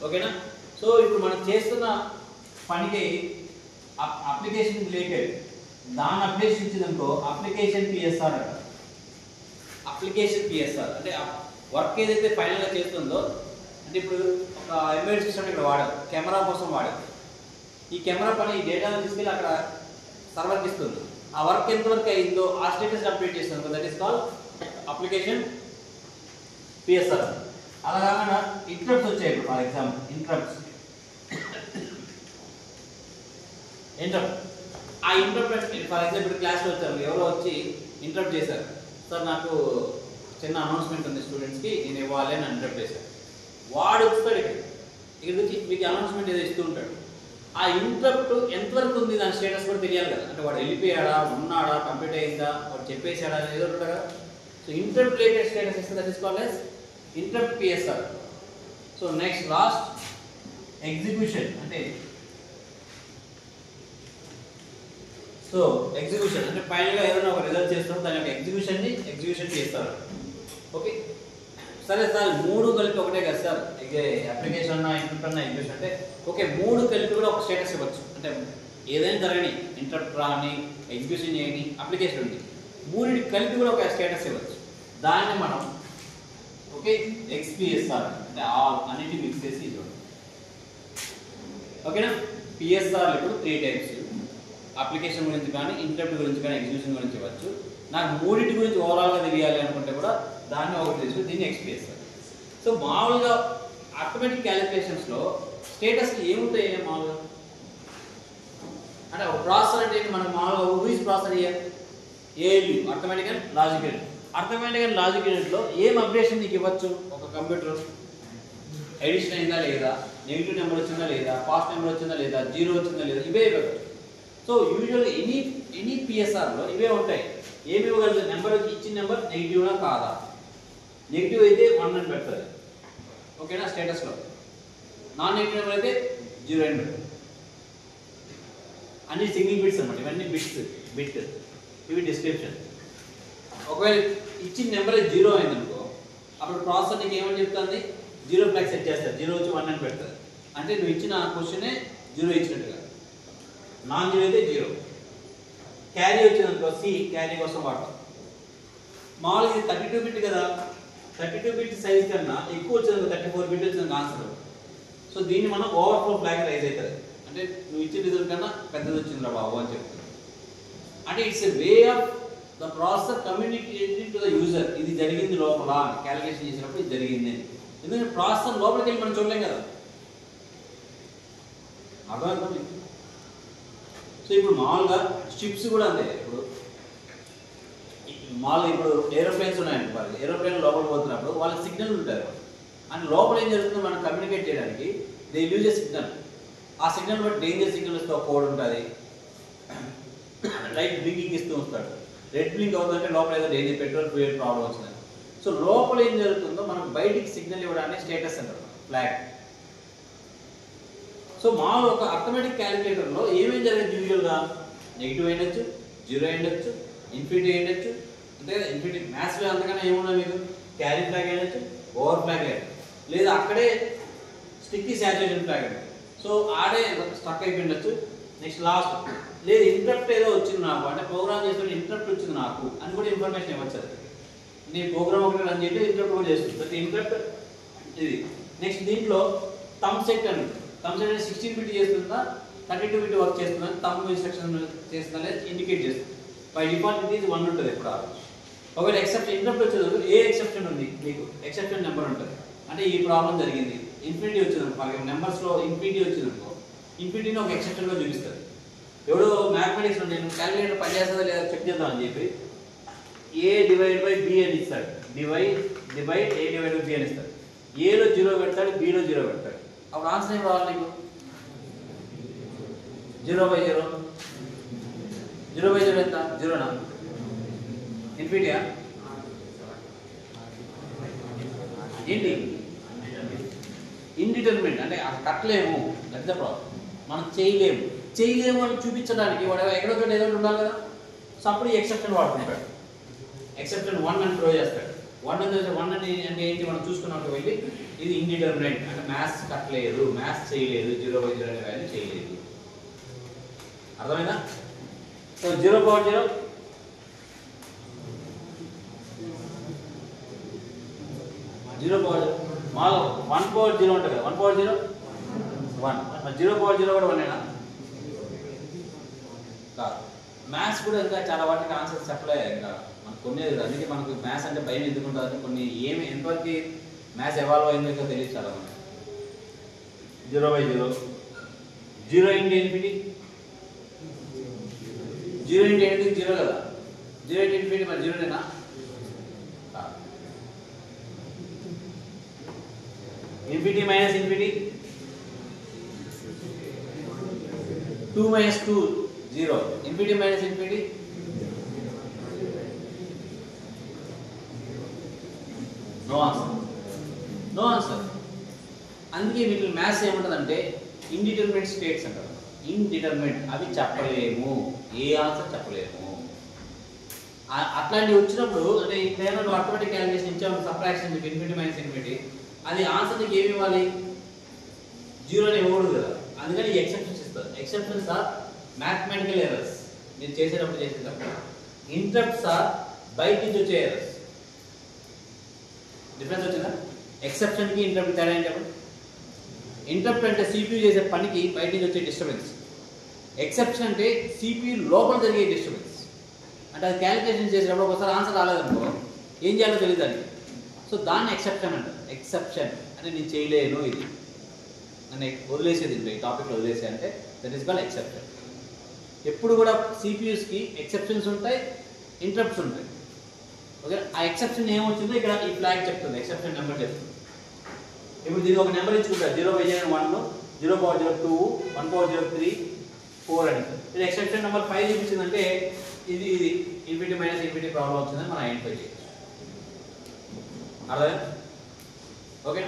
S2: ఓకేనా. సో ఇప్పుడు మనం చేస్తున్న పనికి అప్లికేషన్ రిలేటెడ్ దాని అప్డేషన్ ఇచ్చిందనుకో అప్లికేషన్ పిఎస్ఆర్ అంట. అప్లికేషన్ పిఎస్ఆర్ అంటే వర్క్ ఏదైతే ఫైనల్గా చేస్తుందో, అంటే ఇప్పుడు ఒక ఎంబెడెడ్ సిస్టమ్ ఇక్కడ వాడారు, కెమెరా కోసం వాడారు. ఈ కెమెరా పని ఈ డేటాను తీసుకెళ్ళి అక్కడ సర్వర్కి ఇస్తుంది. ఆ వర్క్ ఎంతవరకు అయిందో ఆ స్టేటస్ అప్డేట్ చేస్తుంది, that is call application PSR. అలా కాకుండా ఇంటరప్ట్స్ వచ్చాయి. ఇప్పుడు ఫర్ ఎగ్జాంపుల్ ఇంటరప్ట్స్, ఆ ఇంటరప్ట్ ఫర్ ఎగ్జాంపుల్ క్లాస్లో వచ్చారు, ఎవరో వచ్చి ఇంటరప్ట్ చేశారు, సార్ నాకు చిన్న అనౌన్స్మెంట్ ఉంది స్టూడెంట్స్కి, నేను ఇవ్వాలి అని ఇంటరప్ట్ చేశారు. వాడు వస్తాడు ఇక్కడ వచ్చి మీకు అనౌన్స్మెంట్ ఏదో ఇస్తూ ఉంటాడు. ఆ ఇంటరప్ట్ ఎంతవరకు ఉంది దాని స్టేటస్ కూడా తెలియాలి కదా, అంటే వాడు వెళ్ళిపోయాడా, ఉన్నాడా, కంప్లీట్ అయిందా, వాడు చెప్పేసాడా ఏదో ఉంటుంది కదా. సో ఇంటరప్ట్ రిలేటెడ్ స్టేటస్ ఇస్తే that is called as interrupt PSR. So next last execution, అంటే సో ఎగ్జిక్యూషన్ అంటే ఫైనల్గా ఏదైనా ఒక రిజల్ట్ చేస్తాం దాని యొక్క ఎగ్జిక్యూషన్ చేస్తారు. ఓకే సరే సార్ 3 కలిపి ఒకటే కదా సార్, అప్లికేషన్ అన్నా ఇంటరప్ట్ అన్నా ఎగ్జిక్యూషన్ అంటే ఓకే 3 కలిపి కూడా ఒక స్టేటస్ ఇవ్వచ్చు. అంటే ఏదైనా జరగని, ఇంటరప్ట్ రాని, ఎగ్జిక్యూషన్ చేయని, అప్లికేషన్ ఉంది, 3 కలిపి కూడా ఒక స్టేటస్ ఇవ్వచ్చు. దాన్ని మనం ఓకే ఎక్స్పిఎస్ఆర్ అంటే అన్నిటి మిక్స్ చేసి ఇవ్వండి. ఓకేనా. పిఎస్ఆర్ ఇప్పుడు 3 టైప్స్, అప్లికేషన్ గురించి కానీ, ఇంటరప్ట్ గురించి కానీ, ఎగ్జిక్యూషన్ గురించి ఇవ్వచ్చు. నాకు 3 గురించి ఓవరాల్గా తెలియాలి అనుకుంటే కూడా దాన్ని ఒకటి తీసుకుని దీన్ని ఎక్స్పిఎస్ఆర్. సో మామూలుగా ఆటోమేటిక్ క్యాలిక్యులేషన్స్లో స్టేటస్ ఏముంటాయి మామూలుగా, అంటే ఒక ప్రాసెసర్ అంటే మనకు మామూలుగా ఊహిస్ processor ALU arithmetic and logical. Arithmetic and logical యూనిట్లో ఏం అప్డేషన్ నీకు ఇవ్వచ్చు, ఒక కంప్యూటర్ ఎడిషన్ అయిందా లేదా, నెగిటివ్ నెంబర్ వచ్చిందా లేదా, పాస్ట్ నెంబర్ వచ్చిందా లేదా, 0 వచ్చిందా లేదా, ఇవే ఇవ్వచ్చు. సో యూజువల్గా ఎనీ పిఎస్ఆర్లో ఇవే ఉంటాయి. ఏమి ఇవ్వగలదు, నెంబర్ ఇచ్చిన నెంబర్ నెగిటివ్గా కాదా, నెగిటివ్ అయితే 1 అని పెడతారు, ఓకేనా. స్టేటస్లో నాన్ నెగిటివ్ నెంబర్ అయితే 0 అని పెడతారు. అన్ని సింగిల్ బిట్స్ అనమాట, ఇవన్నీ బిట్, ఇవి డిస్క్రిప్షన్. ఒకవేళ ఇచ్చిన నెంబర్ 0 అయిందనుకో అప్పుడు ప్రాసెసర్ నీకు ఏమని చెప్తుంది, 0 ఫ్లాగ్ సెట్ చేస్తారు, 0 వచ్చి 1 అని పెడతారు. అంటే నువ్వు ఇచ్చిన క్వశ్చనే 0 ఇచ్చినట్టుగా. నాన్ 0 అయితే 0. క్యారీ వచ్చిందనుకో సి క్యారీ కోసం వాడతాం. మామూలుగా ఇది 32 బిట్ కదా, 32 బిట్ సైజ్ కన్నా ఎక్కువ వచ్చింది 34 బిట్ వచ్చింది ఆన్సర్. సో దీన్ని మనం ఓవర్ఫ్లో ఫ్లాగ్ రైజ్ అవుతుంది, అంటే నువ్వు ఇచ్చిన రిజల్ట్ కన్నా పెద్దది వచ్చిందిరా బాబు అని చెప్తుంది. అంటే it's a way of the processor communicating to the user, ఇది జరిగింది లోపల క్యాలిక్యులేషన్ చేసినప్పుడు ఇది జరిగింది అని. ఎందుకంటే ప్రాసెసర్ లోపలికి వెళ్ళి మనం చూడలేం కదా, అర్థమవుతుంది. సో ఇప్పుడు మామూలుగా షిప్స్ కూడా అంతే. ఇప్పుడు మామూలుగా ఇప్పుడు ఏరోప్లేన్స్ ఉన్నాయండి, వాళ్ళు ఏరోప్లేన్ లోపలికి పోతున్నప్పుడు వాళ్ళకి సిగ్నల్ ఉంటారు, అండ్ లోపల ఏం జరుగుతుందో మనం కమ్యూనికేట్ చేయడానికి దే యూజ్ ఎ సిగ్నల్. ఆ సిగ్నల్ బట్టి డేంజర్ సిగ్నల్ ఇస్తే ఒక కోడ్ ఉంటుంది, లైట్ బ్లింకింగ్ ఇస్తూ వస్తాడు, రెడ్ బ్లింక్ అవుతుందంటే లోపల ఏదో డేంజర్ పెట్రోల్ ఫ్యూయల్ ప్రాబ్లం వస్తుంది. సో లోపల ఏం జరుగుతుందో మనకు బయటికి సిగ్నల్ ఇవ్వడానికి స్టేటస్ అంటారు, ఫ్లాగ్. సో మామూలు ఒక అర్థమెటిక్ క్యాలిక్యులేటర్లో ఏమేమి జరిగింది, యూజువల్గా నెగిటివ్ అయ్యొచ్చు, 0 అయ్యొచ్చు, ఇన్ఫినిటీ అయ్యొచ్చు, అంతే కదా. ఇన్ఫినిటీ మ్యాథ్స్లో అంతకన్నా ఏమున్నా మీకు క్యారీ ఫ్లాగ్ అయ్యొచ్చు, ఓవర్ ఫ్లాగ్ అయ్యొచ్చు, లేదా అక్కడే స్టిక్కీ సాచురేషన్ ఫ్లాగ్ అయ్యొచ్చు. సో ఆడే స్టక్ అయిపోయిండొచ్చు. నెక్స్ట్ లాస్ట్ లేదు ఇంటరప్ట్ ఏదో వచ్చింది నాకు, అంటే ప్రోగ్రామ్ చేస్తుంటే ఇంటరప్ట్ వచ్చింది నాకు అని కూడా ఇన్ఫర్మేషన్ ఇవ్వచ్చు. అది నేను ప్రోగ్రామ్ ఒకటి రన్ చేసి ఇంటరప్ట్ కూడా చేస్తుంది, ఇంటరప్ట్ ఇది. నెక్స్ట్ దీంట్లో థమ్ సెట్ అని, థమ్ సెట్ అనేది 16 బిట్ చేస్తుందా 32 బిట్ వర్క్ చేస్తుందా, థమ్ ఇన్స్ట్రక్షన్ చేస్తుందా అనేది ఇండికేట్ చేస్తుంది. బై డిఫాల్ట్ ఇది 1 ఉంటుంది ఎప్పుడు. ఒకవేళ ఎక్సెప్షన్ ఇంటరప్ట్ వచ్చేది ఏ ఎక్సెప్షన్ ఉంది మీకు, ఎక్సెప్షన్ నెంబర్ ఉంటుంది. అంటే ఈ ప్రాబ్లం జరిగింది, ఇన్ఫినిటీ వచ్చింది మనకి నెంబర్స్లో ఇన్ఫినిటీ వచ్చింది అనుకో, ఇన్ఫినిటీని ఒక ఎక్సెప్షన్గా చూపిస్తుంది. ఎవడో మ్యాథమెటిక్స్లో నేను క్యాలిక్యులేటర్ పనిచేస్తుందా లేదా చెక్ చేద్దామని చెప్పి a/b అని ఇస్తాడు, డివైడ్ a/b అని ఇస్తాడు. ఏలో 0 పెడతాడు, బిలో 0 పెడతాడు. అప్పుడు ఆన్సర్ ఏం రావాలి నీకు? 0/0. 0/0 ఎంత? 0నా? ఇన్ఫినిటీయా? ఏంటి? ఇండిటర్మినెంట్ అంటే కట్టలేము, పెద్ద ప్రాబ్లం. మనం చేయలేము అని చూపించడానికి వాడు ఎక్కడో చోట ఏదో ఉండాలి కదా. సో అప్పుడు ఎక్సెప్షన్ వాడుకుంటాడు, ఎక్సెప్షన్ 1 అని థ్రో చేస్తాడు. 1 అని అంటే ఏంటి మనం చూసుకున్నట్టు వెళ్ళి ఇది ఇండిటర్మినెంట్ అంటే మ్యాథ్స్ కట్టలేదు, మ్యాథ్స్ చేయలేదు, 0/0 అనే వాల్యూ చేయలేదు. అర్థమైందా? సో 0/0 మాలో 1/0 ఉంటుంది కదా, 1/0 1. మరి 0/0 కూడా 1ఏనా? కాదు. మ్యాథ్స్ కూడా ఇంకా చాలా వాటికి ఆన్సర్స్ చెప్పలేదు ఇంకా మనకు కొన్ని. అందుకే మనకు మ్యాథ్స్ అంటే భయం ఎందుకుంటుంది, కొన్ని ఏమి ఎంతవరకు మ్యాథ్స్ ఎవాల్వ్ అయిందో ఇంకా తెలియదు చాలా మంది. 0/0 0 ఇంటూ ఇన్ఫినిటీ, 0 ఇంటూ ఎనిమిది 0 కదా, 0 ఇంటూ ఇన్ఫినిటీ మరి 0నేనా? Infinity minus infinity 2 minus 2 0. Infinity minus infinity no answer. అందుకే వీటి మ్యాథ్స్ ఏముంటుందంటే ఇండిటర్మినెంట్ స్టేట్స్ అంటారు. ఇండిటర్మినెంట్ అవి చెప్పలేము, ఏ ఆన్సర్ చెప్పలేము. అట్లాంటివి వచ్చినప్పుడు అంటే ఇక్కడ ఆటోమేటిక్ క్యాలిక్యులేషన్ ఇచ్చాము, సబ్ట్రాక్షన్ ఇన్ఫినిటీ మైనస్ ఇన్ఫినిటీ, అది ఆన్సర్ నీకు ఏమి ఇవ్వాలి? 0 అని ఇవ్వకూడదు కదా. అందుకని ఎక్సెప్షన్స్ ఇస్తారు. ఎక్సెప్షన్స్ ఆర్ మ్యాథమెటికల్ ఎర్రర్స్, మీరు చేసేటప్పుడు. ఇంటరప్ట్స్ ఆర్ బయట నుంచి వచ్చే ఎర్రర్స్. డిఫరెన్స్ వచ్చిందా? ఎక్సెప్షన్కి ఇంటరప్ట్ తేడా ఏంటప్పుడు? ఇంటరప్ట్ అంటే CPU చేసే పనికి బయట నుంచి వచ్చే డిస్టర్బెన్స్. ఎక్సెప్షన్ అంటే CPU లోపల జరిగే డిస్టర్బెన్స్. అంటే అది క్యాలిక్యులేషన్ చేసేటప్పుడు ఒకసారి ఆన్సర్ రాలేదనుకో ఏం చేయాలో తెలియదు దానికి. సో దాన్ని ఎక్సెప్షన్ అంటారు. ఎక్సెప్షన్ అంటే నేను చేయలేను ఇది అని వదిలేసేది, ఈ టాపిక్లో వదిలేసే అంటే దట్ ఈస్ కాల్డ్ ఎక్సెప్షన్. ఎప్పుడు కూడా CPUస్కి ఎక్సెప్షన్స్ ఉంటాయి, ఇంటరప్ట్స్ ఉంటాయి. ఓకే, ఆ ఎక్సెప్షన్ ఏమొచ్చిందో ఇక్కడ ఈ ఫ్లాగ్ చెప్తుంది, ఎక్సెప్షన్ నెంబర్ చెప్తుంది. ఇప్పుడు దీనికి ఒక నెంబర్ ఇచ్చుకుంటారు, 0/0 1, 0/0 2, 1/0 3, 4 అని. ఇది ఎక్సెప్షన్ నెంబర్ 5 చూపించిందంటే ఇది ఇన్ఫినిటీ మైనస్ ఇన్ఫినిటీ ప్రాబ్లం వచ్చిందని మనం ఐడెంటిఫై చేయొచ్చు. అర్థం? ఓకే.